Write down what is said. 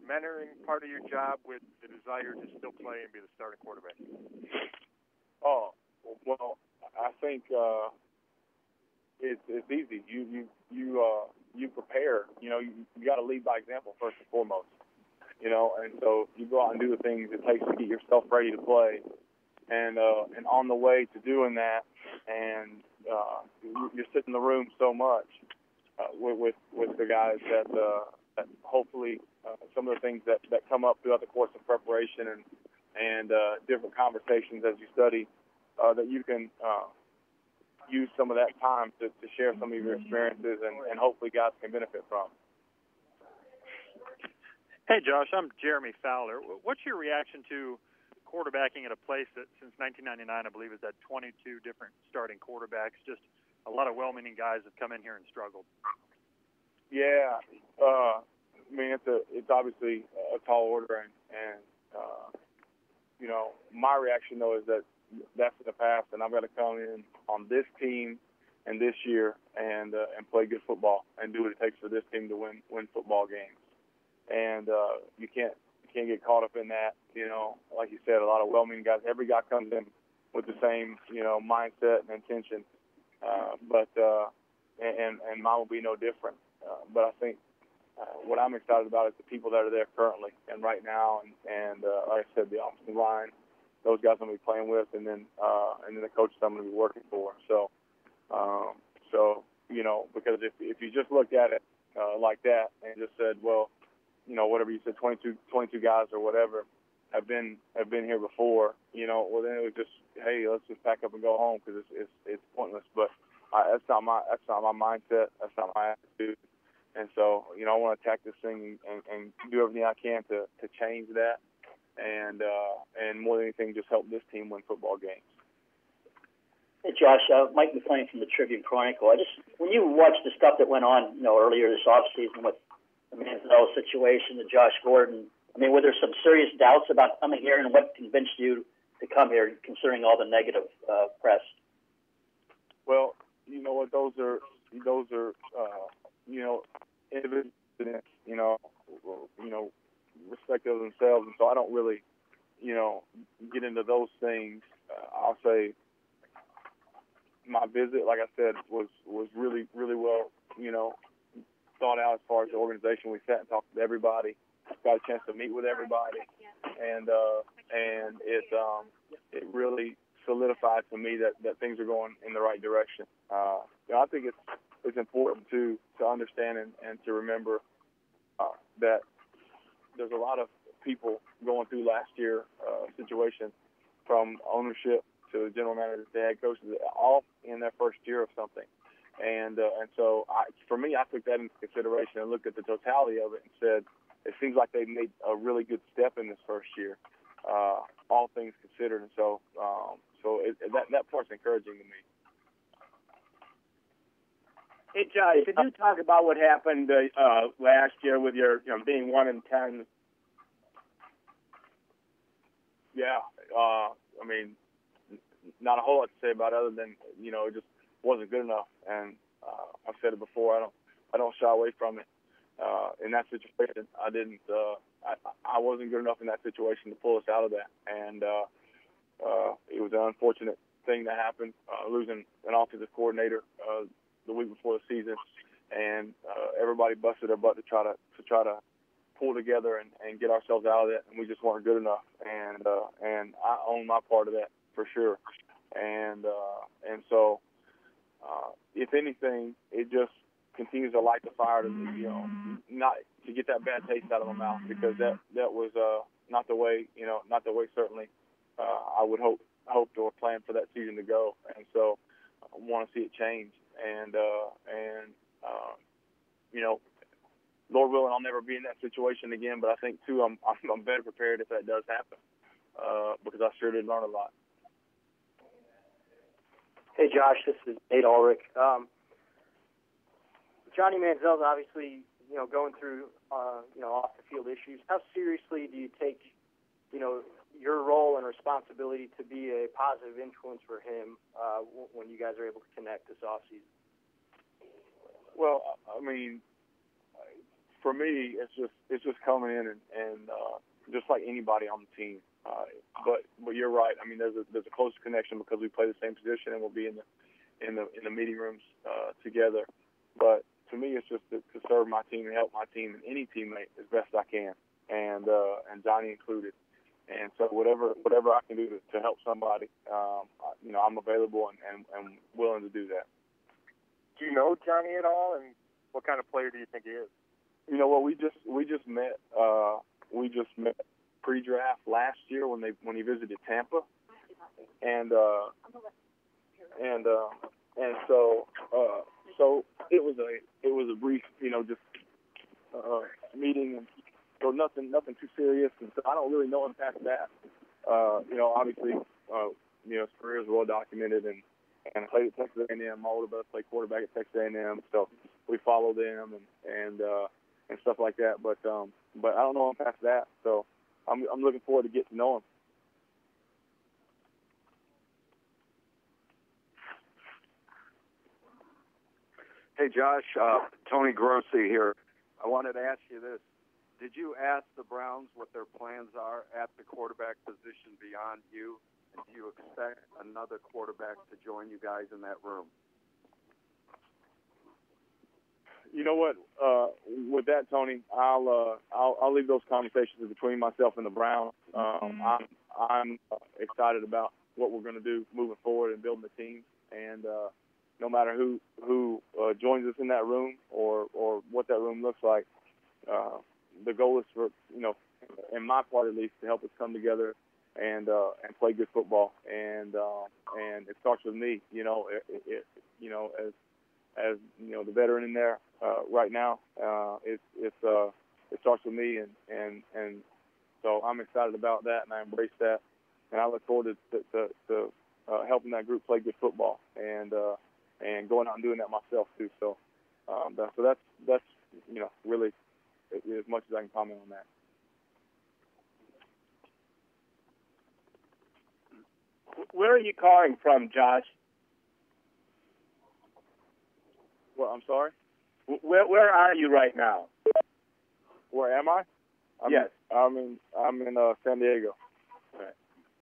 mentoring part of your job with the desire to still play and be the starting quarterback? Oh, well, I think it's easy. You prepare. You got to lead by example first and foremost. And so you go out and do the things it takes to get yourself ready to play, and on the way to doing that, and you're sitting in the room so much with the guys that hopefully some of the things that come up throughout the course of preparation and different conversations as you study, that you can use some of that time to share some of your experiences and hopefully guys can benefit from. Hey, Josh, I'm Jeremy Fowler. What's your reaction to quarterbacking at a place that since 1999, I believe, has had 22 different starting quarterbacks? Just a lot of well-meaning guys have come in here and struggled. Yeah, I mean, it's obviously a tall order, and my reaction though is that that's in the past, and I've got to come in on this team and this year and play good football and do what it takes for this team to win football games. And you can't get caught up in that. Like you said, a lot of well-meaning guys. Every guy comes in with the same mindset and intention, but mine will be no different. But I think what I'm excited about is the people that are there currently and right now, and like I said, the offensive line, those guys I'm going to be playing with, and then the coaches I'm going to be working for. So because if you just looked at it like that and just said, well, whatever you said, 22 guys or whatever have been here before, well then it was just, hey, let's just pack up and go home because it's pointless. But that's not my mindset. That's not my attitude. And so, I want to attack this thing and do everything I can to change that, and more than anything, just help this team win football games. Hey, Josh, Mike McClain from the Tribune Chronicle. When you watched the stuff that went on, earlier this offseason with the Manziel situation, the Josh Gordon, were there some serious doubts about coming here, and what convinced you to come here, considering all the negative press? Well, you know what? Those are individuals, respect of themselves, and so I don't really, get into those things. I'll say my visit, like I said, was really, really well, thought out as far as the organization. We sat and talked to everybody, got a chance to meet with everybody, and it really solidified to me that things are going in the right direction. I think it's important to understand and to remember that there's a lot of people going through last year's situation, from ownership to the general manager to the head coaches, all in their first year of something. And so for me, I took that into consideration and looked at the totality of it and said, it seems like they've made a really good step in this first year, all things considered. And so that part's encouraging to me. Hey, Josh, could you talk about what happened last year with your being 1-10? Yeah, not a whole lot to say about it other than it just wasn't good enough, and I've said it before. I don't shy away from it. In that situation, I wasn't good enough in that situation to pull us out of that, and it was an unfortunate thing that happened, losing an offensive coordinator the week before the season, and everybody busted their butt to try to pull together and get ourselves out of that, and we just weren't good enough, and I own my part of that for sure, and so if anything, it just continues to light the fire to not to get that bad taste out of my mouth, because that was not the way certainly I would hoped or planned for that season to go, and so I want to see it change. And Lord willing, I'll never be in that situation again. But I think too, I'm better prepared if that does happen, because I sure did learn a lot. Hey, Josh, this is Nate Ulrich. Johnny Manziel's obviously going through off the field issues. How seriously do you take your role and responsibility to be a positive influence for him when you guys are able to connect this offseason? Well, for me, it's just coming in and just like anybody on the team. But you're right. I mean, there's a close connection because we play the same position and we'll be in the meeting rooms together. But to me, it's just to serve my team and help my team and any teammate as best I can, and Johnny included. And so whatever I can do to help somebody, I'm available and willing to do that. Do you know Johnny at all, and what kind of player do you think he is? You know what? We just met pre-draft last year when he visited Tampa, and so it was a brief just meeting, and so nothing too serious, and so I don't really know him past that. Obviously his career is well documented, and I played at Texas A&M. My older brother played quarterback at Texas A&M, so we followed them and stuff like that. But I don't know him past that, so I'm looking forward to get to know him. Hey, Josh, Tony Grossi here. I wanted to ask you this. Did you ask the Browns what their plans are at the quarterback position beyond you? And do you expect another quarterback to join you guys in that room? You know what? With that, Tony, I'll leave those conversations between myself and the Browns. I'm excited about what we're going to do moving forward and building the team. And no matter who joins us in that room or what that room looks like, the goal is for in my part at least, to help us come together and play good football. And it starts with me. As the veteran in there right now, it starts with me, and so I'm excited about that, and I embrace that, and I look forward to helping that group play good football and going out and doing that myself too. So that's really as much as I can comment on that. Where are you calling from, Josh? Well, I'm sorry? Where are you right now? Where am I? Yes. I'm in San Diego.